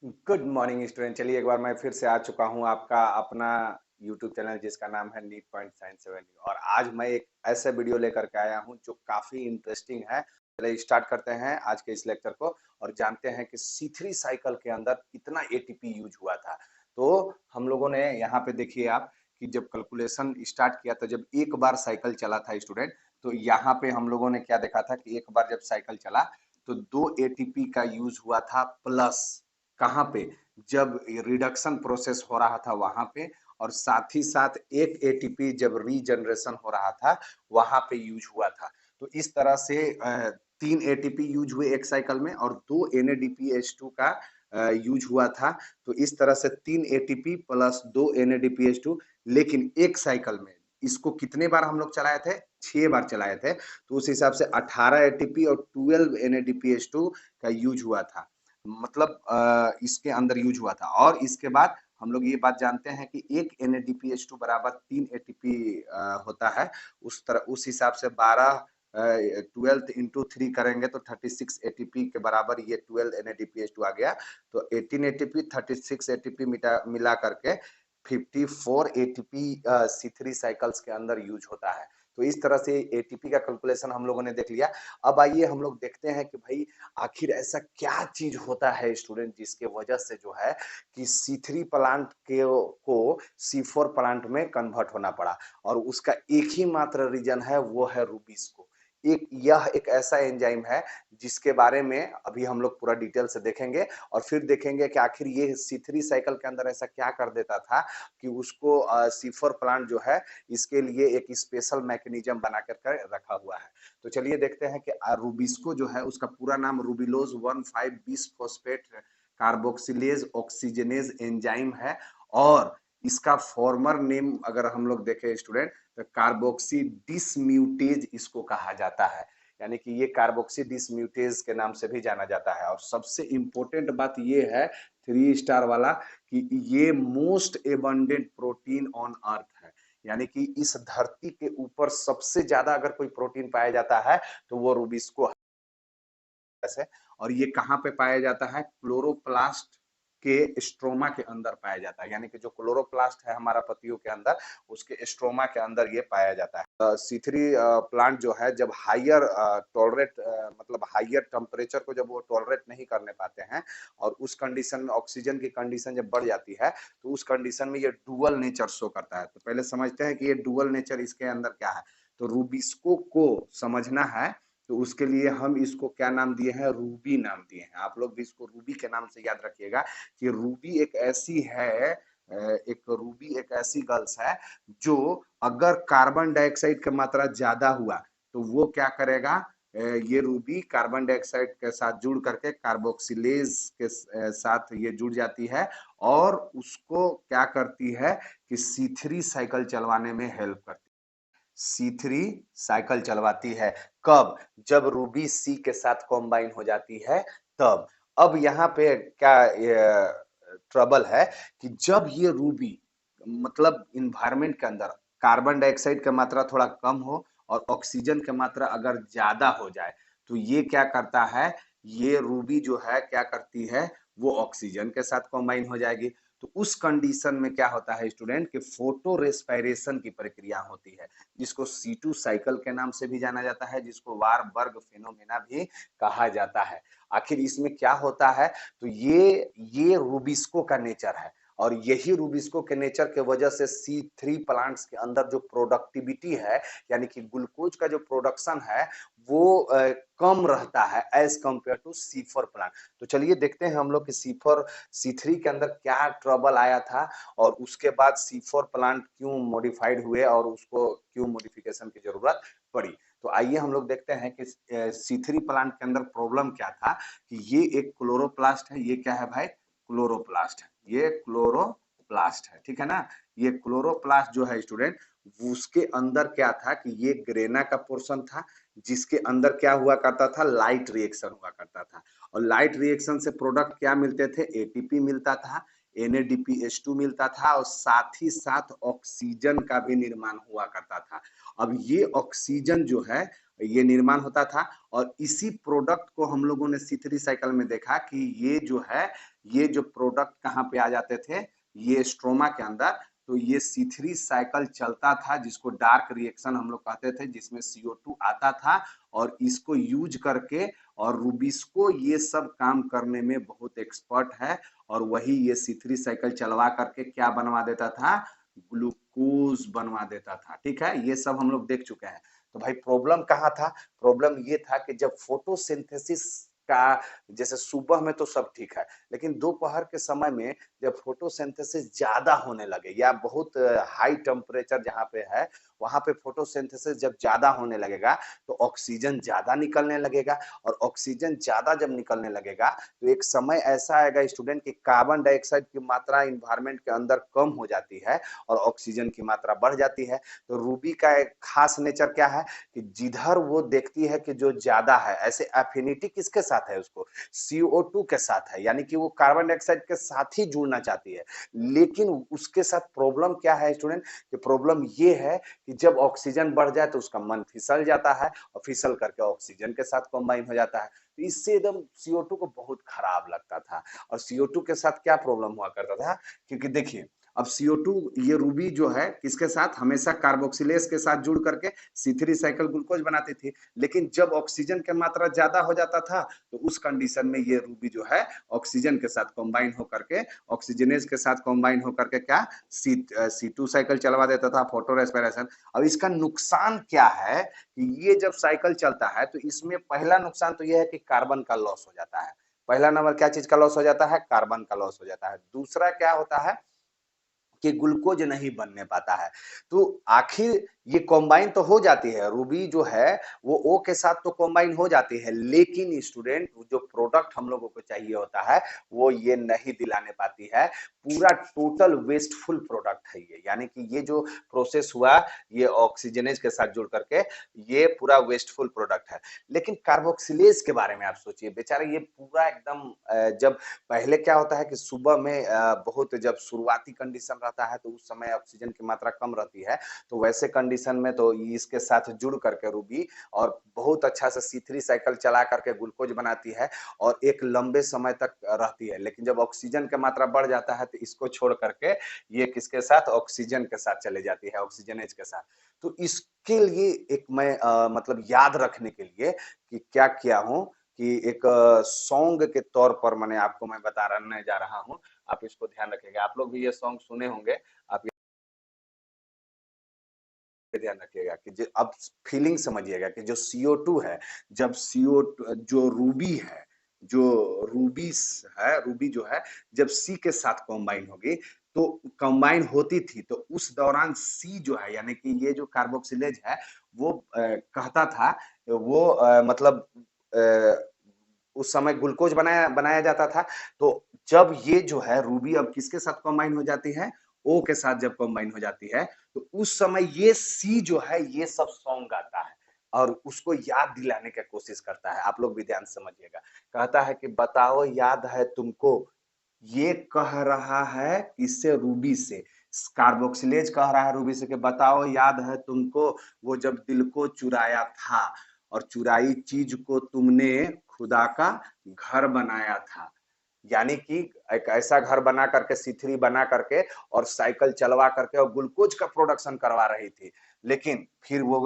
Good morning student. चलिए एक बार मैं फिर से आ चुका हूँ आपका अपना यूट्यूब चैनल जिसका नाम है नीट पॉइंट साइंस एवेन्यू। और आज मैं एक ऐसा वीडियो लेकर के आया हूँ जो काफी इंटरेस्टिंग है। चलिए स्टार्ट करते हैं आज के इस लेक्चर को और जानते हैं कि C3 साइकिल के अंदर कितना एटीपी यूज हुआ था। तो हम लोगों ने यहाँ पे देखिए आप कि जब कैलकुलेशन स्टार्ट किया तो जब एक बार साइकिल चला था स्टूडेंट, तो यहाँ पे हम लोगों ने क्या देखा था कि एक बार जब साइकिल चला तो 2 एटीपी का यूज हुआ था प्लस कहाँ पे, जब रिडक्शन प्रोसेस हो रहा था वहां पे, और साथ ही साथ एक एटीपी जब रीजनरेशन हो रहा था वहां पे यूज हुआ था। तो इस तरह से 3 एटीपी यूज हुए एक साइकिल में और 2 NADPH2 का यूज हुआ था। तो इस तरह से 3 एटीपी प्लस 2 NADPH2, लेकिन एक साइकिल में इसको कितने बार हम लोग चलाए थे? 6 बार चलाए थे। तो उस हिसाब से 18 एटीपी और 12 NADPH2 का यूज हुआ था, मतलब इसके अंदर यूज हुआ था। और इसके बाद हम लोग ये बात जानते हैं कि एक NADPH2 बराबर 3 एटीपी होता है। उस हिसाब से 12 12 इंटू 3 करेंगे तो 36 एटीपी के बराबर ये 12 NADPH2 आ गया। तो 18 एटीपी 36 एटीपी मिला करके 54 एटीपी C3 साइकिल्स के अंदर यूज होता है। तो इस तरह से एटीपी का कैलकुलेशन हम लोगों ने देख लिया। अब आइए हम लोग देखते हैं कि भाई आखिर ऐसा क्या चीज होता है स्टूडेंट जिसके वजह से जो है कि C3 प्लांट के को C4 प्लांट में कन्वर्ट होना पड़ा। और उसका एक ही मात्र रीजन है, वो है रूबिस्को। यह एक ऐसा एंजाइम है जिसके बारे में अभी हम लोग पूरा डिटेल से देखेंगे और फिर देखेंगे कि आखिर ये C3 साइकिल के अंदर ऐसा क्या कर देता था कि उसको C4 प्लांट जो है इसके लिए एक स्पेशल मैकेनिज्म बना कर रखा हुआ है। तो चलिए देखते हैं कि रूबिस्को जो है उसका पूरा नाम रूबिलोज 1,5 बिसफॉस्फेट कार्बोक्सिलेज ऑक्सीजनेज एंजाइम है। और इसका फॉर्मर नेम अगर हम लोग देखें स्टूडेंट तो कार्बोक्सी डिसम्यूटेज इसको कहा जाता है। यानी कि ये कार्बोक्सी डिसम्यूटेज के नाम से भी जाना जाता है। और सबसे इंपॉर्टेंट बात ये है 3 स्टार वाला कि ये most abundant protein on earth है। यानी कि इस धरती के ऊपर सबसे ज्यादा अगर कोई प्रोटीन पाया जाता है तो वो रूबिस्को है। और ये कहाँ पे पाया जाता है? क्लोरोप्लास्ट के स्ट्रोमा के अंदर पाया जाता है। यानी कि जो क्लोरोप्लास्ट है हमारा पत्तियों के अंदर, उसके स्ट्रोमा के अंदर ये पाया जाता है। C3 प्लांट जो है जब हायर टॉलरेट मतलब हायर टेम्परेचर को जब वो टॉलरेट नहीं करने पाते हैं और उस कंडीशन में ऑक्सीजन की कंडीशन जब बढ़ जाती है तो उस कंडीशन में ये डुअल नेचर शो करता है। तो पहले समझते हैं कि ये डुअल नेचर इसके अंदर क्या है। तो रूबिस्को को समझना है तो उसके लिए हम इसको क्या नाम दिए हैं? रूबी नाम दिए हैं। आप लोग भी इसको रूबी के नाम से याद रखिएगा कि रूबी एक ऐसी है, एक रूबी एक ऐसी गर्ल्स है जो अगर कार्बन डाइऑक्साइड की मात्रा ज्यादा हुआ तो वो क्या करेगा? ये रूबी कार्बन डाइऑक्साइड के साथ जुड़ करके कार्बोक्सिलेज के साथ ये जुड़ जाती है और उसको क्या करती है कि C3 साइकिल चलवाने में हेल्प करती है। C3 साइकिल चलवाती है कब? जब रूबी सी के साथ कॉम्बाइन हो जाती है तब। अब यहाँ पे क्या ट्रबल है कि जब ये रूबी मतलब इन्वायरमेंट के अंदर कार्बन डाइऑक्साइड का मात्रा थोड़ा कम हो और ऑक्सीजन की मात्रा अगर ज्यादा हो जाए तो ये क्या करता है? ये रूबी जो है क्या करती है? वो ऑक्सीजन के साथ कॉम्बाइन हो जाएगी। तो उस कंडीशन में क्या होता है स्टूडेंट कि फोटो रेस्पिरेशन की प्रक्रिया होती है, जिसको C2 साइकिल के नाम से भी जाना जाता है, जिसको वारबर्ग फिनोमेना भी कहा जाता है। आखिर इसमें क्या होता है? तो ये रूबिस्को का नेचर है और यही रूबिस्को के नेचर के वजह से C3 प्लांट्स के अंदर जो प्रोडक्टिविटी है, यानी कि ग्लूकोज का जो प्रोडक्शन है वो कम रहता है as compare to C4 plant. तो चलिए देखते हैं हम लोग कि C4 C3 के अंदर क्या ट्रबल आया था और उसके बाद C4 प्लांट क्यों मॉडिफाइड हुए और उसको क्यों मॉडिफिकेशन की जरूरत पड़ी। तो आइए हम लोग देखते हैं कि C3 प्लांट के अंदर प्रॉब्लम क्या था कि ये एक क्लोरोप्लास्ट है। ये क्या है भाई? क्लोरोप्लास्ट है। ये क्लोरोप्लास्ट है, ठीक है ना। ये क्लोरोप्लास्ट जो है स्टूडेंट, उसके अंदर क्या था कि ये ग्रेना का पोर्शन था जिसके अंदर क्या हुआ करता था? लाइट रिएक्शन हुआ करता था। और लाइट रिएक्शन से प्रोडक्ट क्या मिलते थे? एटीपी मिलता था। NADPH2 मिलता था और साथ ही साथ ऑक्सीजन का भी निर्माण हुआ करता था। अब ये ऑक्सीजन जो है ये निर्माण होता था और इसी प्रोडक्ट को हम लोगों ने C3 साइकिल में देखा कि ये जो है ये जो प्रोडक्ट कहाँ पे आ जाते थे, ये स्ट्रोमा के अंदर। तो ये C3 साइकिल चलता था जिसको डार्क रिएक्शन हम लोग कहते थे, जिसमें CO2 आता था और इसको यूज करके और रूबिस्को ये सब काम करने में बहुत एक्सपर्ट है और वही ये C3 साइकिल चलवा करके क्या बनवा देता था, ग्लूकोज बनवा देता था। ठीक है, ये सब हम लोग देख चुके हैं। तो भाई प्रॉब्लम कहाँ था? प्रॉब्लम ये था कि जब फोटोसिंथेसिस का, जैसे सुबह में तो सब ठीक है, लेकिन दोपहर के समय में जब फोटोसिंथेसिस ज्यादा होने लगे या बहुत हाई टेम्परेचर जहाँ पे है वहां पे फोटोसिंथेसिस जब ज्यादा होने लगेगा तो ऑक्सीजन ज्यादा निकलने लगेगा और ऑक्सीजन ज्यादा जब निकलने लगेगा तो एक समय ऐसा आएगा स्टूडेंट कि कार्बन डाइऑक्साइड की मात्रा इन्वायरमेंट के अंदर कम हो जाती है और ऑक्सीजन की मात्रा बढ़ जाती है। तो रूबी का एक खास नेचर क्या है कि जिधर वो देखती है कि जो ज्यादा है, ऐसे एफिनिटी किसके साथ है, उसको CO2 के साथ है, यानी कि वो कार्बन डाइऑक्साइड के साथ ही जुड़ना चाहती है। लेकिन उसके साथ प्रॉब्लम क्या है स्टूडेंट, कि प्रॉब्लम ये है कि जब ऑक्सीजन बढ़ जाए तो उसका मन फिसल जाता है और फिसल करके ऑक्सीजन के साथ कंबाइन हो जाता है। तो इससे एकदम CO2 को बहुत खराब लगता था। और CO2 के साथ क्या प्रॉब्लम हुआ करता था, क्योंकि देखिए अब CO2 ये रूबी जो है किसके साथ, हमेशा कार्बोक्सिलेज के साथ जुड़ करके C3 साइकिल ग्लूकोज बनाती थी। लेकिन जब ऑक्सीजन की मात्रा ज्यादा हो जाता था तो उस कंडीशन में ये रूबी जो है ऑक्सीजन के साथ कंबाइन होकर के, ऑक्सीजनेज के साथ कंबाइन होकर के क्या C2 साइकिल चलवा देता था, फोटो रेस्पिरेशन। अब इसका नुकसान क्या है कि ये जब साइकिल चलता है तो इसमें पहला नुकसान तो यह है कि कार्बन का लॉस हो जाता है। पहला नंबर क्या चीज का लॉस हो जाता है, कार्बन का लॉस हो जाता है। दूसरा क्या होता है कि ग्लूकोज नहीं बनने पाता है। तो आखिर ये कंबाइन तो हो जाती है, रूबी जो है वो ओ के साथ तो कंबाइन हो जाती है, लेकिन स्टूडेंट जो प्रोडक्ट हम लोगों को चाहिए होता है वो ये नहीं दिलाने पाती है। पूरा टोटल वेस्टफुल प्रोडक्ट है ये, यानी कि ये जो प्रोसेस हुआ ये ऑक्सीजनेज के साथ जुड़ करके ये पूरा वेस्टफुल प्रोडक्ट है। लेकिन कार्बोक्सिलेज के बारे में आप सोचिए, बेचारे ये पूरा एकदम जब पहले क्या होता है कि सुबह में बहुत जब शुरुआती कंडीशन रहता है तो उस समय ऑक्सीजन की मात्रा कम रहती है, तो वैसे कंडीशन में तो इसके साथ जुड़ करके रूबी और बहुत अच्छा से C3 साइकिल चला करके ग्लूकोज बनाती है और एक लंबे समय तक रहती है। लेकिन जब ऑक्सीजन की मात्रा बढ़ जाता है तो इसको छोड़ करके ये किसके साथ, ऑक्सीजन के साथ चले जाती है, ऑक्सीजनेज के साथ। तो इसके लिए एक मैं मतलब याद रखने के लिए कि क्या किया हूं कि एक सॉन्ग के तौर पर मैंने आपको मैं बताने जा रहा हूँ, आप इसको ध्यान रखिएगा। आप लोग भी ये सॉन्ग सुने होंगे, आप ये ध्यान रखिएगा कि अब फीलिंग समझिएगा कि जो CO2 है, जब CO2 जो रूबी है, जो रूबी है, रूबी जो है जब सी के साथ कॉम्बाइन होगी तो कंबाइन होती थी तो उस दौरान सी जो है यानी कि ये जो कार्बोक्सिलेज है वो कहता था, वो मतलब उस समय ग्लूकोज बनाया बनाया जाता था। तो जब ये जो है रूबी अब किसके साथ कंबाइन हो जाती है, ओ के साथ जब कंबाइन हो जाती है तो उस समय ये सी जो है ये सब सॉन्ग गाता है और उसको याद दिलाने की कोशिश करता है। आप लोग भी ध्यान से समझिएगा। कहता है कि बताओ याद है तुमको, ये कह रहा है इससे रूबी से, कार्बोक्सिलेज कह रहा है रूबी से कि बताओ याद है तुमको वो जब दिल को चुराया था और चुराई चीज को तुमने खुदा का घर बनाया था। यानी कि एक ऐसा घर बना करके C3 बना करके और साइकिल चलवा करके और ग्लूकोज का प्रोडक्शन करवा रही थी। लेकिन फिर वो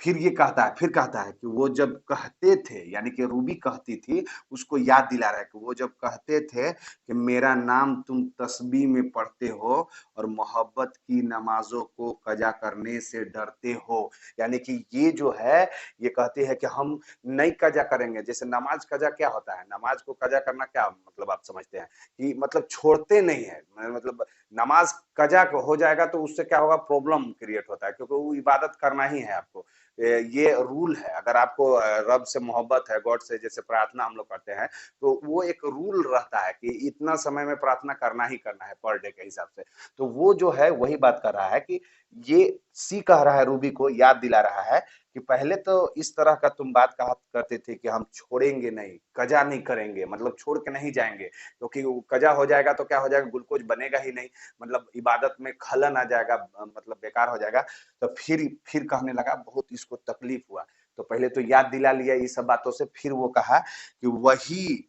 फिर ये कहता है, फिर कहता है कि वो जब कहते थे, यानी कि रूबी कहती थी, उसको याद दिला रहा है कि वो जब कहते थे कि मेरा नाम तुम तस्बीह में पढ़ते हो और मोहब्बत की नमाजों को कजा करने से डरते हो। यानी कि ये जो है ये कहती है कि हम नहीं कजा करेंगे। जैसे नमाज कजा क्या होता है, नमाज को कजा करना क्या मतलब आप समझते हैं कि मतलब छोड़ते नहीं है, मतलब नमाज कजा हो जाएगा तो उससे क्या होगा, प्रॉब्लम क्रिएट होता है, क्योंकि वो इबादत करना ही है आपको। ये रूल है, अगर आपको रब से मोहब्बत है, गॉड से, जैसे प्रार्थना हम लोग करते हैं तो वो एक रूल रहता है कि इतना समय में प्रार्थना करना ही करना है पर डे के हिसाब से। तो वो जो है वही बात कर रहा है कि ये सी कह रहा है रूबी को, याद दिला रहा है कि पहले तो इस तरह का तुम बात कहा करते थे कि हम छोड़ेंगे नहीं, कजा नहीं करेंगे, मतलब छोड़ के नहीं जाएंगे, क्योंकि वो कजा हो जाएगा तो क्या हो जाएगा, ग्लूकोज बनेगा ही नहीं, मतलब इबादत में खलन आ जाएगा, मतलब बेकार हो जाएगा। तो फिर कहने लगा, बहुत इसको तकलीफ हुआ, तो पहले तो याद दिला लिया ये सब बातों से, फिर वो कहा कि वही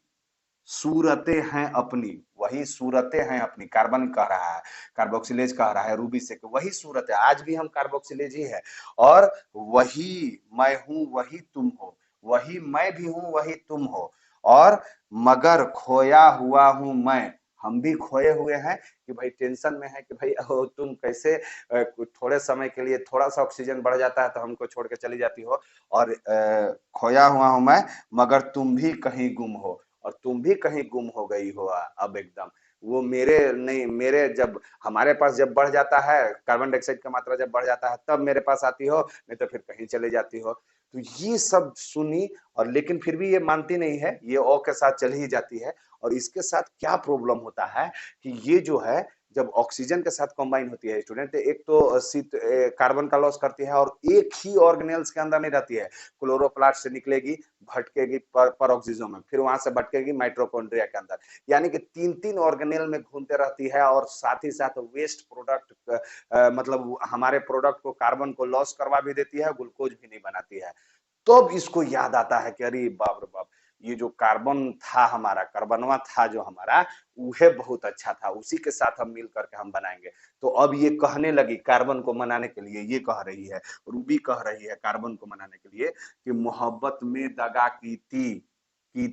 सूरतें हैं अपनी, वही सूरतें हैं अपनी, कार्बन कह रहा है, कार्बोक्सिलेज कह रहा है रूबी से, वही सूरत है, आज भी हम कार्बोक्सिलेज ही है, और वही मैं हूं वही तुम हो, वही मैं भी हूं वही तुम हो, और मगर खोया हुआ हूं मैं, हम भी खोए हुए हैं, कि भाई टेंशन में है कि भाई तुम कैसे थोड़े समय के लिए थोड़ा सा ऑक्सीजन बढ़ जाता है तो हमको छोड़ के चली जाती हो, और खोया हुआ हूं मैं, मगर तुम भी कहीं गुम हो, और तुम भी कहीं गुम हो गई हो अब एकदम, वो मेरे नहीं, मेरे जब हमारे पास जब बढ़ जाता है कार्बन डाइऑक्साइड का मात्रा जब बढ़ जाता है तब मेरे पास आती हो, नहीं तो फिर कहीं चले जाती हो। तो ये सब सुनी, और लेकिन फिर भी ये मानती नहीं है, ये ओ के साथ चली ही जाती है। और इसके साथ क्या प्रॉब्लम होता है कि ये जो है जब ऑक्सीजन के साथ कंबाइन होती है स्टूडेंट, एक तो कार्बन का लॉस करती है, और एक ही ऑर्गेनेल्स के अंदर नहीं रहती है, क्लोरोप्लास्ट से निकलेगी, भटकेगी परोक्सिजोम में, फिर वहां से भटकेगी माइटोकॉन्ड्रिया के अंदर, यानी कि तीन तीन ऑर्गेनेल में घूमते रहती है, और साथ ही साथ वेस्ट प्रोडक्ट, मतलब हमारे प्रोडक्ट को, कार्बन को लॉस करवा भी देती है, ग्लूकोज भी नहीं बनाती है। तब इसको याद आता है कि अरे बाप रे बाप, ये जो कार्बन था हमारा, कार्बनवा था जो हमारा, वह बहुत अच्छा था, उसी के साथ हम मिल करके हम बनाएंगे। तो अब ये कहने लगी कार्बन को मनाने के लिए, ये कह रही है, रूबी कह रही है कार्बन को मनाने के लिए कि मोहब्बत में दगा की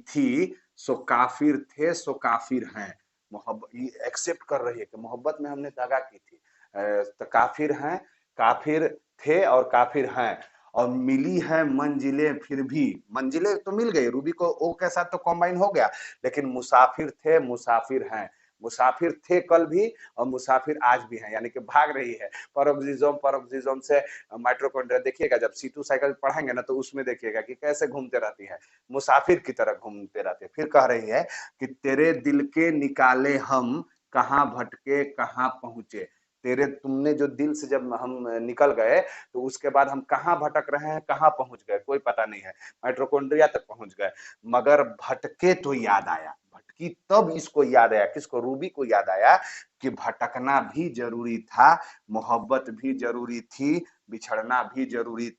थी सो काफिर थे सो काफिर हैं। मोहब्बत ये एक्सेप्ट कर रही है कि मोहब्बत में हमने दगा की थी, तो काफिर हैं, काफिर थे और काफिर हैं, और मिली है मंजिलें, फिर भी मंजिलें तो मिल गई, रूबी को ओ के साथ तो कॉम्बाइन हो गया, लेकिन मुसाफिर थे मुसाफिर हैं, मुसाफिर थे कल भी और मुसाफिर आज भी हैं, यानी कि भाग रही है परोक्सिसोम से माइटोकॉन्ड्रिया। देखिएगा जब C2 साइकिल पढ़ेंगे ना, तो उसमें देखिएगा कि कैसे घूमते रहती है, मुसाफिर की तरह घूमते रहते हैं। फिर कह रही है कि तेरे दिल के निकाले हम, कहाँ भटके कहाँ पहुंचे, तेरे तुमने जो दिल से जब हम निकल गए, तो उसके बाद हम कहाँ भटक रहे हैं, कहाँ पहुंच गए, कोई पता नहीं है, माइटोकॉन्ड्रिया तक पहुंच गए, मगर भटके तो याद आया, भटकी तब इसको याद आया, किसको, रूबी को याद आया कि भटकना भी जरूरी था, मोहब्बत भी जरूरी थी, बिछड़ना भी जरूरी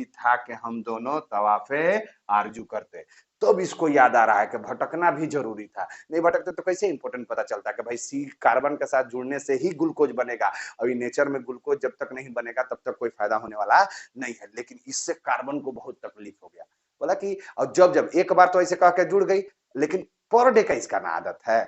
था कि हम दोनों तवाफे आरजू करते। तब इसको याद आ रहा है कि भटकना भी जरूरी था, नहीं भटकते तो कैसे इंपॉर्टेंट पता चलता कि भाई सी कार्बन के साथ जुड़ने से ही ग्लूकोज बनेगा, अभी नेचर में ग्लूकोज जब तक नहीं बनेगा तब तक कोई फायदा होने वाला नहीं है, लेकिन इससे कार्बन को बहुत तकलीफ हो गया। बोला कि और जब जब एक बार तो ऐसे कह के जुड़ गई, लेकिन पर डे का इसका ना आदत है,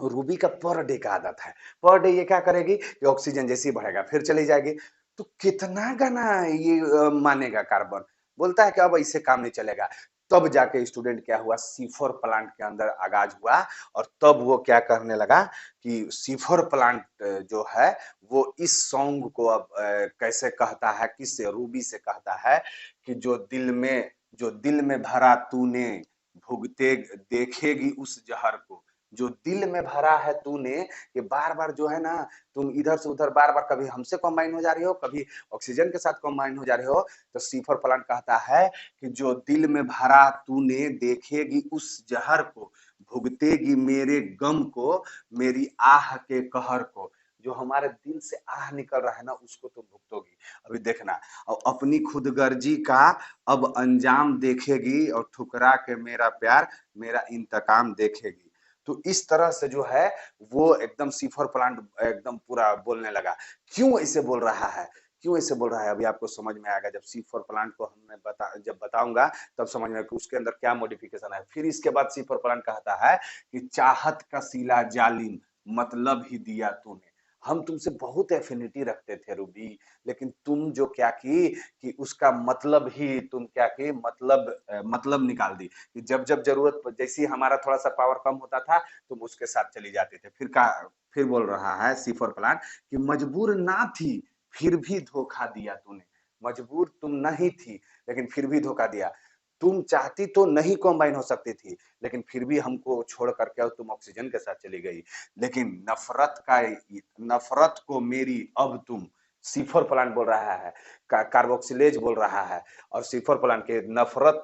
रूबी का पर डे का आदत है, पर डे ये क्या करेगी कि ऑक्सीजन जैसे ही बढ़ेगा फिर चली जाएगी, तो कितना गाना ये मानेगा कार्बन, बोलता है कि अब इससे काम नहीं चलेगा। तब जाके स्टूडेंट क्या हुआ, C4 प्लांट के अंदर आगाज हुआ, और तब वो क्या करने लगा कि C4 प्लांट जो है वो इस सॉन्ग को अब कैसे कहता है, किससे, रूबी से कहता है कि जो दिल में भरा तूने, भुगते देखेगी उस जहर को, जो दिल में भरा है तूने, ये बार बार जो है ना, तुम इधर से उधर बार बार कभी हमसे कंबाइन हो जा रही हो, कभी ऑक्सीजन के साथ कंबाइन हो जा रहे हो, तो C4 प्लांट कहता है कि जो दिल में भरा तूने, देखेगी उस जहर को, भुगतेगी मेरे गम को, मेरी आह के कहर को, जो हमारे दिल से आह निकल रहा है ना, उसको तुम भुगतोगी। अभी देखना, और अपनी खुदगर्जी का अब अंजाम देखेगी, और ठुकरा के मेरा प्यार मेरा इंतकाम देखेगी। तो इस तरह से जो है वो एकदम C4 प्लांट एकदम पूरा बोलने लगा। क्यों ऐसे बोल रहा है, क्यों ऐसे बोल रहा है, अभी आपको समझ में आएगा, जब C4 प्लांट को जब बताऊंगा तब समझ में कि उसके अंदर क्या मॉडिफिकेशन है। फिर इसके बाद C4 प्लांट कहता है कि चाहत का सिला जालिम, मतलब ही दिया तूने, हम तुमसे बहुत एफिनिटी रखते थे रूबी, लेकिन तुम जो क्या की कि उसका मतलब ही तुम क्या की, मतलब निकाल दी, कि जब जब जरूरत जैसी हमारा थोड़ा सा पावर कम होता था तुम उसके साथ चली जाते थे। फिर बोल रहा है C4 प्लांट कि मजबूर ना थी फिर भी धोखा दिया तूने, मजबूर तुम नहीं थी लेकिन फिर भी धोखा दिया, तुम चाहती तो नहीं कंबाइन हो सकती थी, लेकिन फिर भी हमको छोड़ करके तुम ऑक्सीजन के साथ चली गई, लेकिन नफरत को मेरी अब तुम सीफर प्लांट बोल रहा है, कार्बोक्सिलेज बोल रहा है, और सीफर प्लांट के नफरत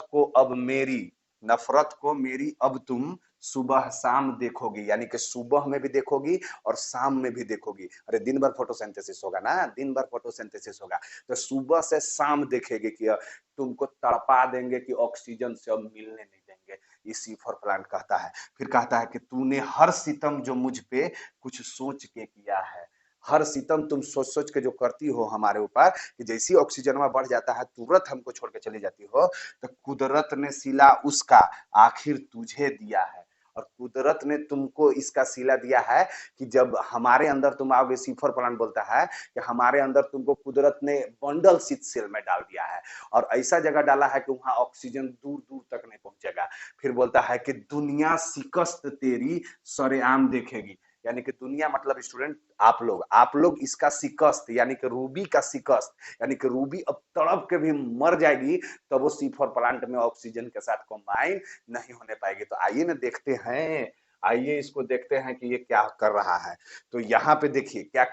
को मेरी अब तुम सुबह शाम देखोगी, यानी कि सुबह में भी देखोगी और शाम में भी देखोगी। अरे दिन भर फोटोसिंथेसिस होगा ना, दिन भर फोटोसिंथेसिस होगा, तो सुबह से शाम देखेगी कि तुमको तड़पा देंगे कि ऑक्सीजन से अब मिलने नहीं देंगे। ये सीफर प्लांट कहता है। फिर कहता है कि तूने हर सितम जो मुझ पे कुछ सोच के किया है, हर सितम तुम सोच सोच के जो करती हो हमारे ऊपर, कि जैसी ऑक्सीजन में बढ़ जाता है तुरंत हमको छोड़ के चली जाती हो, तो कुदरत ने सिला उसका आखिर तुझे दिया है। और कुदरत ने तुमको इसका सिला दिया है कि जब हमारे अंदर तुम आओगे, सीफर प्लांट बोलता है कि हमारे अंदर तुमको कुदरत ने बंडल शीत सेल में डाल दिया है, और ऐसा जगह डाला है कि वहां ऑक्सीजन दूर दूर तक नहीं पहुंचेगा। फिर बोलता है कि दुनिया शिकस्त तेरी सरेआम देखेगी, यानी कि दुनिया मतलब स्टूडेंट आप लोग इसका शिकस्त, यानी कि रूबी का शिकस्त, यानी कि रूबी अब तड़प के भी मर जाएगी, तब वो सीफर प्लांट में ऑक्सीजन के साथ कंबाइन नहीं होने पाएगी। तो आइए ना देखते हैं, आइए इसको देखते हैं कि ये क्या कर रहा है। तो यहाँ पे देखिए क्या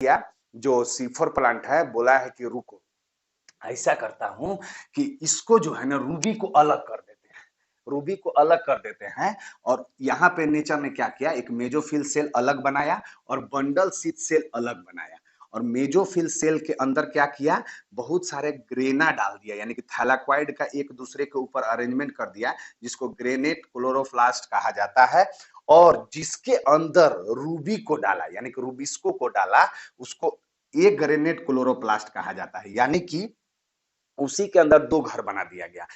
किया, जो सीफर प्लांट है बोला है कि रुको, ऐसा करता हूं कि इसको जो है ना रूबी को अलग कर देते हैं, रूबी को अलग कर देते हैं। और यहाँ पे नेचर ने क्या किया, एक मेजोफिल सेल अलग बनाया और बंडल शीथ सेल अलग बनाया। और मेजोफिल सेल के अंदर क्या किया, बहुत सारे ग्रेना डाल दिया, यानी कि थैलाक्वाइड का एक दूसरे के ऊपर अरेंजमेंट कर दिया, जिसको ग्रेनेट क्लोरोप्लास्ट कहा जाता है। और जिसके अंदर रूबी को डाला, यानी कि रूबिस्को को डाला, उसको एक ग्रेनेट क्लोरोप्लास्ट कहा जाता है। यानी कि उसी के अंदर दो घर बना दिया गया,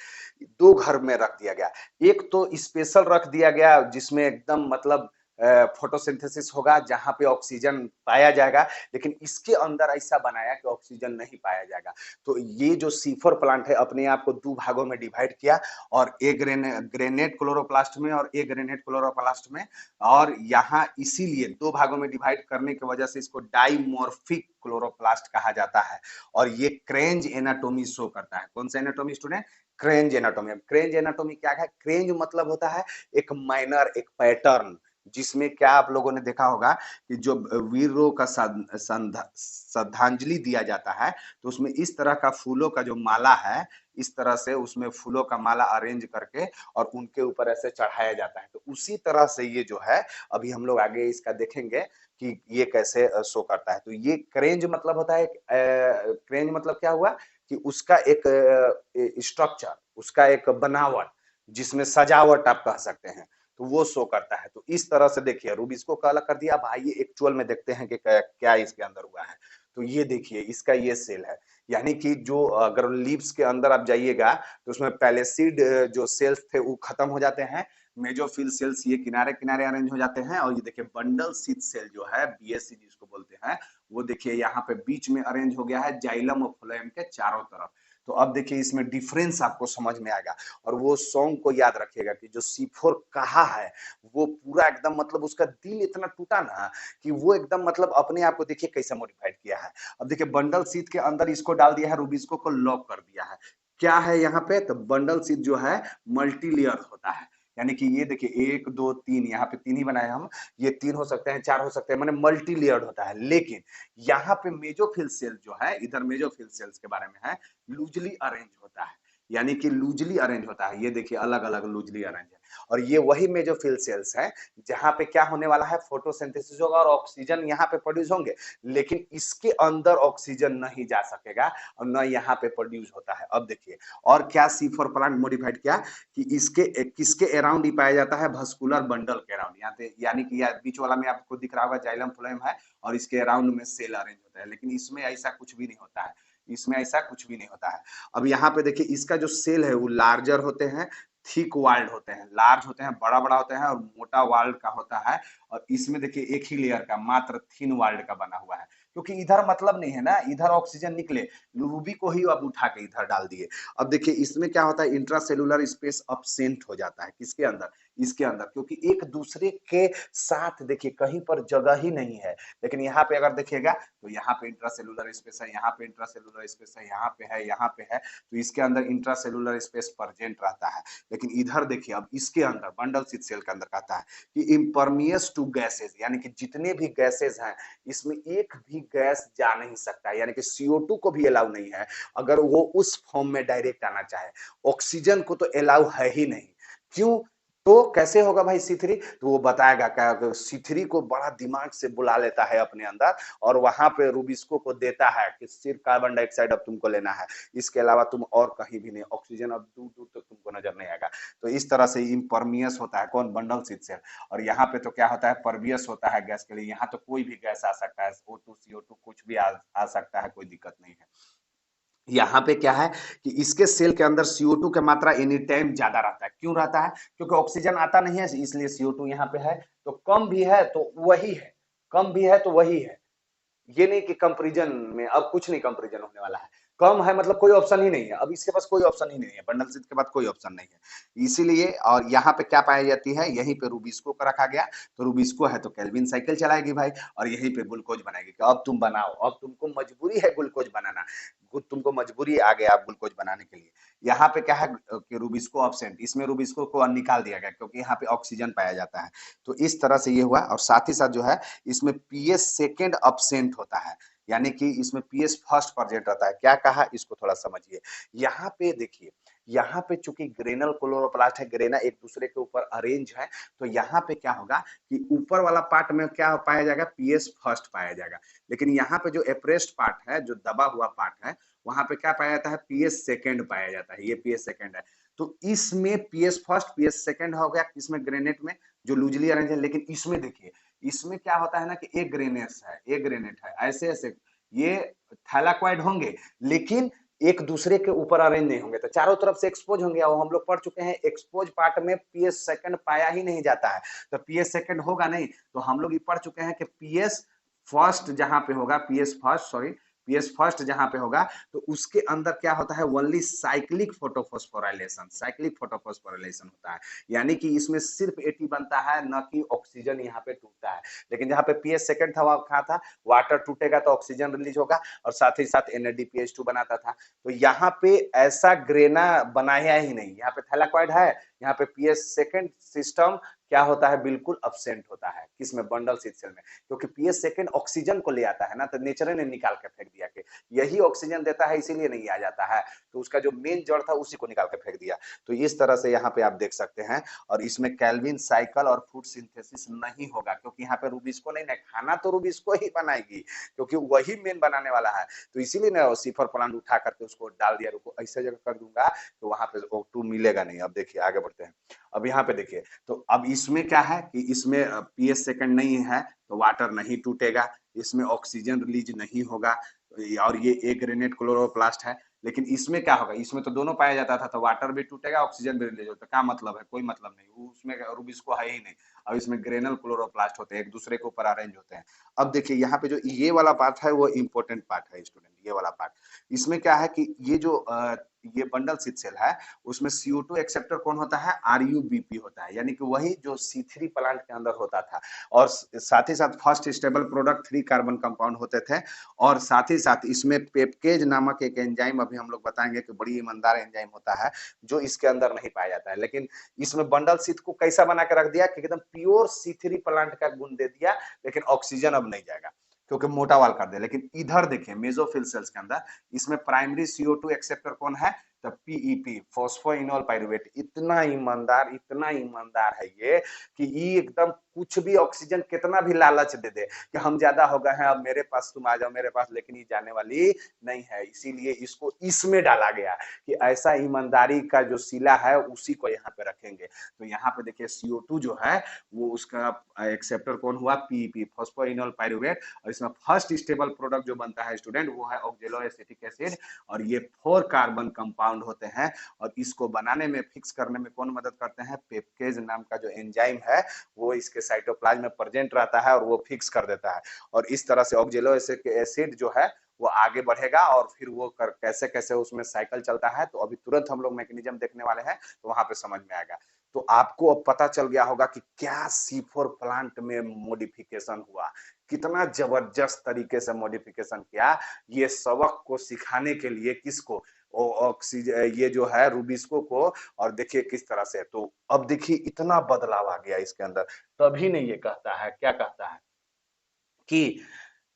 दो घर में रख दिया गया। एक तो स्पेशल रख दिया गया जिसमें एकदम मतलब फोटोसिंथेसिस होगा, जहां पे ऑक्सीजन पाया जाएगा, लेकिन इसके अंदर ऐसा बनाया कि ऑक्सीजन नहीं पाया जाएगा। तो ये जो सीफर प्लांट है अपने आप को दो भागों में डिवाइड किया, और एक ग्रेनेट क्लोरोप्लास्ट में और एक ग्रेनेट क्लोरोप्लास्ट में। और यहाँ इसीलिए दो भागों में डिवाइड करने की वजह से इसको डाइमॉर्फिक क्लोरोप्लास्ट कहा जाता है। और ये क्रेंज एनाटोमी शो करता है। कौन सा एनाटोमी स्टूडेंट, क्रेंज एनाटोमी। क्रेंज एनाटोमी क्या है, क्रेंज मतलब होता है एक माइनर, एक पैटर्न, जिसमें क्या आप लोगों ने देखा होगा कि जो वीरों का श्रद्धांजलि दिया जाता है, तो उसमें इस तरह का फूलों का जो माला है, इस तरह से उसमें फूलों का माला अरेंज करके और उनके ऊपर ऐसे चढ़ाया जाता है। तो उसी तरह से ये जो है, अभी हम लोग आगे इसका देखेंगे कि ये कैसे शो करता है। तो ये क्रेंज मतलब होता है, क्रेंज मतलब क्या हुआ कि उसका एक स्ट्रक्चर, उसका एक बनावट, जिसमें सजावट आप कह सकते हैं, तो वो शो करता है। तो इस तरह से देखिए रूबिस्को का अलग कर दिया। अब आइए एक्चुअल में देखते हैं कि क्या इसके अंदर हुआ है। तो ये देखिए इसका ये सेल है, यानी कि जो अगर लीव्स के अंदर आप जाइएगा तो उसमें पैलेसिड जो सेल्स थे वो खत्म हो जाते हैं, मेजोफिल सेल्स ये किनारे किनारे अरेंज हो जाते हैं। और ये देखिए बंडल शीथ सेल जो है, बीएससी जिसको बोलते हैं, वो देखिए यहाँ पे बीच में अरेंज हो गया है, जाइलम और फ्लोएम के चारों तरफ। तो अब देखिए इसमें डिफरेंस आपको समझ में आएगा। और वो सॉन्ग को याद रखिएगा कि जो C4 कहा है, वो पूरा एकदम मतलब उसका दिल इतना टूटा ना कि वो एकदम मतलब अपने आप को देखिए कैसे मॉडिफाइड किया है। अब देखिए बंडल शीथ के अंदर इसको डाल दिया है, रूबिस्को को लॉक कर दिया है। क्या है यहाँ पे, तो बंडल शीथ जो है मल्टी लेयर होता है, यानी कि ये देखिए एक दो तीन, यहाँ पे तीन ही बनाए हम, ये तीन हो सकते हैं, चार हो सकते हैं, माने मल्टी लेयर्ड होता है। लेकिन यहाँ पे मेजोफिल सेल जो है, इधर मेजोफिल सेल्स के बारे में है, लूजली अरेंज होता है, यानी कि लूजली अरेंज होता है। ये देखिए अलग अलग लूजली अरेंज है। और ये वही मेजोफिल सेल्स है जहां पे क्या होने वाला है, फोटोसिंथेसिस होगा और ऑक्सीजन यहाँ पे प्रोड्यूस होंगे, लेकिन इसके अंदर ऑक्सीजन नहीं जा सकेगा और न यहाँ पे प्रोड्यूस होता है। अब देखिए और क्या C4 प्लांट मॉडिफाइड किया कि इसके किसके अराउंड ही पाया जाता है, भस्कुलर बंडल के अराउंड, यहाँ पे यानी कि बीच वाला में आपको दिख रहा होगा जाइलम फ्लोएम है और इसके अराउंड में सेल अरेंज होता है। लेकिन इसमें ऐसा कुछ भी नहीं होता है, इसमें ऐसा कुछ भी नहीं होता है। अब यहाँ पे देखिए इसका जो सेल है वो लार्जर होते हैं, थिक वाल्ड होते हैं, लार्ज होते हैं, बड़ा बड़ा होते हैं और मोटा वाल्ड का होता है। और इसमें देखिए एक ही लेयर का मात्र थिन वाल्ड का बना हुआ है, क्योंकि इधर मतलब नहीं है ना, इधर ऑक्सीजन निकले, रूबी को ही अब उठा के इधर डाल दिए। अब देखिए इसमें क्या होता है, इंट्रासेलुलर स्पेस अपसेंट हो जाता है, किसके अंदर, इसके अंदर, क्योंकि एक दूसरे के साथ देखिए कहीं पर जगह ही नहीं है। लेकिन यहाँ पे अगर देखिएगा तो यहाँ पे इंट्रासेलुलर स्पेस है, यहाँ पे इंट्रासेलुलर स्पेस है, यहाँ पे है, यहाँ पे है, तो इसके अंदर इंट्रासेलुलर स्पेस प्रेजेंट रहता है। लेकिन इधर देखिए अब इसके अंदर बंडल शीथ सेल के अंदर कहता है कि इम्परमियस टू गैसेज, यानी कि जितने भी गैसेज हैं इसमें एक भी गैस जा नहीं सकता, यानी कि CO2 को भी अलाउ नहीं है अगर वो उस फॉर्म में डायरेक्ट आना चाहे। ऑक्सीजन को तो अलाउ है ही नहीं। क्यों? तो कैसे होगा भाई C3? तो वो बताएगा क्या, C3 को बड़ा दिमाग से बुला लेता है अपने अंदर और वहां पे रूबिस्को को देता है कि सिर्फ कार्बन डाइऑक्साइड अब तुमको लेना है, इसके अलावा तुम और कहीं भी नहीं, ऑक्सीजन अब दूर दूर तक तुमको नजर नहीं आएगा। तो इस तरह से इम्परमियस होता है कौन? Bundle sheath cell. और यहाँ पे तो क्या होता है? परवियस होता है गैस के लिए, यहाँ तो कोई भी गैस आ सकता है, O2 CO2 कुछ भी आ सकता है, कोई दिक्कत नहीं है। यहाँ पे क्या है कि इसके सेल के अंदर CO2 का मात्रा एनी टाइम ज्यादा रहता है। क्यों रहता है? क्योंकि ऑक्सीजन आता नहीं है, इसलिए CO2 यहाँ पे है। तो कम भी है तो वही है, कम भी है तो वही है। ये नहीं कि कंपैरिजन में अब कुछ नहीं कंपैरिजन होने वाला है। कम है मतलब कोई ऑप्शन ही नहीं है, अब इसके पास कोई ऑप्शन ही नहीं है, बंडल शीथ के बाद कोई ऑप्शन नहीं है। इसीलिए और यहाँ पे क्या पाई जाती है, यहीं पे रूबिस्को का रखा गया, तो रूबिस्को है तो केल्विन साइकिल चलाएगी भाई, और यहीं पे ग्लूकोज बनाएगी कि अब तुम बनाओ, अब तुमको मजबूरी है ग्लूकोज बनाना, तुमको मजबूरी आ गया आप ग्लूकोज बनाने के लिए। यहाँ पे क्या है कि रूबिस्को एब्सेंट, इसमें रूबिस्को को निकाल दिया गया क्योंकि यहाँ पे ऑक्सीजन पाया जाता है। तो इस तरह से ये हुआ, और साथ ही साथ जो है इसमें पीएस सेकेंड एब्सेंट होता है, यानी कि इसमें पीएस फर्स्ट प्रेजेंट रहता है। क्या कहा, इसको थोड़ा समझिए। यहाँ पे देखिए, यहाँ पे चूंकि ग्रेनल क्लोरोप्लास्ट है, ग्रेना एक दूसरे के ऊपर अरेंज है, तो यहाँ पे क्या होगा कि ऊपर वाला पार्ट में क्या पाया जाएगा? पीएस फर्स्ट पाया जाएगा। लेकिन यहाँ पे जो एप्रेस्ड पार्ट है, जो दबा हुआ पार्ट है, वहां पे क्या पाया जाता है? पीएस सेकेंड पाया जाता है। ये पीएस सेकेंड है। तो इसमें पीएस फर्स्ट पीएस सेकेंड हो गया, इसमें ग्रेनेट में जो लूजली अरेंज है। लेकिन इसमें देखिए, इसमें क्या होता है ना कि एक ग्रेनेट्स है, एक ग्रेनेट है, ऐसे ऐसे ये थैलाक्वाइड होंगे, लेकिन एक दूसरे के ऊपर अरेंज नहीं होंगे, तो चारों तरफ से एक्सपोज होंगे। और हम लोग पढ़ चुके हैं एक्सपोज पार्ट में पीएस सेकंड पाया ही नहीं जाता है, तो पीएस सेकंड होगा नहीं। तो हम लोग ये पढ़ चुके हैं कि पीएस फर्स्ट जहां पे होगा, पीएस फर्स्ट जहां पे होगा, तो उसके अंदर क्या होता है? Only cyclic photophosphorylation, cyclic photophosphorylation होता है, यानी कि इसमें सिर्फ एटी बनता है, न कि ऑक्सीजन यहाँ पे टूटता है। लेकिन जहाँ पे पीएस सेकंड था वहां कहा था वाटर टूटेगा तो ऑक्सीजन रिलीज होगा, और साथ ही साथ NADPH2 बनाता था। तो यहाँ पे ऐसा ग्रेना बनाया ही नहीं, यहाँ पे थैलाक्वाइड है, यहाँ पे पीएस सेकंड सिस्टम क्या होता है? बिल्कुल अब्सेंट होता है। किसमें? बंडल शीथ सेल में। क्योंकि पीएस सेकंड ऑक्सीजन को ले आता है ना, तो नेचर ने निकाल के फेंक दिया कि यही ऑक्सीजन देता है, इसीलिए नहीं आ जाता है, तो उसका जो मेन जड़ था उसी को निकाल के फेंक दिया। तो इस तरह से यहाँ पे आप देख सकते हैं। और इसमें कैल्विन साइकिल और फूड सिंथेसिस नहीं होगा, क्योंकि यहाँ पे रूबिस्को नहीं ना, खाना तो रूबिस्को ही बनाएगी, क्योंकि वही मेन बनाने वाला है। तो इसीलिए ना सीफर प्लांट उठा करके उसको डाल दिया, रुको ऐसे जगह कर दूंगा तो वहां पे O2 मिलेगा नहीं। अब देखिए आगे बढ़ते हैं। अब यहाँ पे देखिए, तो अब इसमें क्या है कि इसमें पीएस सेकंड नहीं है, तो वाटर नहीं टूटेगा, इसमें ऑक्सीजन रिलीज नहीं होगा, और ये एक ग्रेनेट क्लोरोप्लास्ट है। लेकिन इसमें क्या होगा? इसमें तो दोनों पाया जाता था, तो वाटर भी टूटेगा, ऑक्सीजन भी रिलीज होता, क्या मतलब है? कोई मतलब नहीं, उसमें रूबिस्को है ही नहीं। अब इसमें ग्रेनल क्लोरोप्लास्ट होते हैं, एक दूसरे के ऊपर अरेंज होते हैं। अब देखिए यहाँ पे जो ये वाला पार्ट है वो इंपॉर्टेंट पार्ट है स्टूडेंट, ये वाला पार्ट। इसमें क्या है कि ये जो ये बंडल शीथ सेल है, उसमें CO2 एक्सेप्टर कौन होता है? RUBP होता है, यानी कि वही जो C3 प्लांट के अंदर होता था। और साथ ही साथ first stable product 3 carbon compound होते थे। और साथ ही साथ इसमें पेपकेज नामक एक एंजाइम, अभी हम लोग बताएंगे कि बड़ी ईमानदार एंजाइम होता है, जो इसके अंदर नहीं पाया जाता है। लेकिन इसमें बंडल शीथ को कैसा बना के रख दिया कि एकदम प्योर C3 प्लांट का गुण दे दिया, लेकिन ऑक्सीजन अब नहीं जाएगा क्योंकि मोटा वाल कर दिया। लेकिन इधर देखिए मेसोफिल सेल्स के अंदर इसमें प्राइमरी CO2 एक्सेप्टर कौन है? तो PEP, फॉस्फोइनोल पाइरुवेट। इतना ईमानदार है ये कि ये एकदम कुछ भी ऑक्सीजन कितना भी लालच दे दे कि हम ज्यादा हो गए हैं, अब मेरे पास तुम आ जाओ मेरे पास, लेकिन ये जाने वाली नहीं है। इसीलिए इसको इसमें डाला गया कि ऐसा ईमानदारी का जो सिला है उसी को यहाँ पे रखेंगे। तो यहाँ पे देखिए CO2 जो है वो उसका एक्सेप्टर कौन हुआ? PEP, phosphoenol pyruvate. और इसमें फर्स्ट स्टेबल प्रोडक्ट जो बनता है स्टूडेंट वो है ऑक्जेलो एसिटिक एसिड, और ये 4 कार्बन कंपाउंड होते हैं। और इसको बनाने में, फिक्स करने में कौन मदद करते हैं? पेपकेज नाम का जो एंजाइम है वो इसके साइटोप्लाज्म में प्रेजेंट रहता है और वो फिक्स कर देता है। और इस तरह से ऑक्जेलो एसिड जो है वो आगे बढ़ेगा, और फिर वो कैसे कैसे उसमें साइकिल चलता है, तो अभी तुरंत हम लोग मैकेनिज्म देखने वाले हैं, तो वहां पे समझ में आएगा। तो आपको अब पता चल गया होगा कि क्या C4 प्लांट में मॉडिफिकेशन हुआ, कितना जबरदस्त तरीके से मॉडिफिकेशन किया, ये सबक को सिखाने के लिए किसको, ये जो है रूबिस्को को। और देखिए किस तरह से, तो अब देखिए इतना बदलाव आ गया इसके अंदर। तभी नहीं ये कहता है, क्या कहता है कि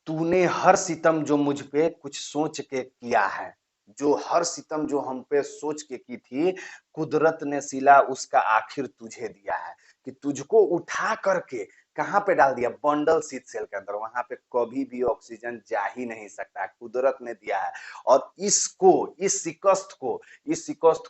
तूने हर सितम जो मुझ पे कुछ सोच के किया है, जो हर सितम जो हम पे सोच के की थी, कुदरत ने सिला उसका आखिर तुझे दिया है। कि तुझको उठा करके कहाँ पे डाल दिया, बंडल शीट सेल के अंदर, वहां पे कभी भी ऑक्सीजन जा ही नहीं सकता, कुदरत ने दिया है। और इस शिकस्त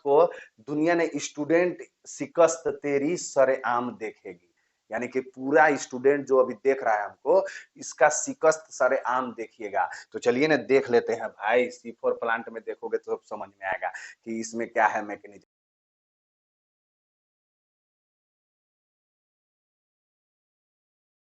को दुनिया ने स्टूडेंट शिकस्त तेरी सरेआम देखेगी। यानी कि पूरा स्टूडेंट जो अभी देख रहा है हमको, इसका शिकस्त सरेआम देखिएगा। तो चलिए ना देख लेते हैं भाई, C4 प्लांट में देखोगे तो समझ में आएगा कि इसमें क्या है मैकेनिज्म।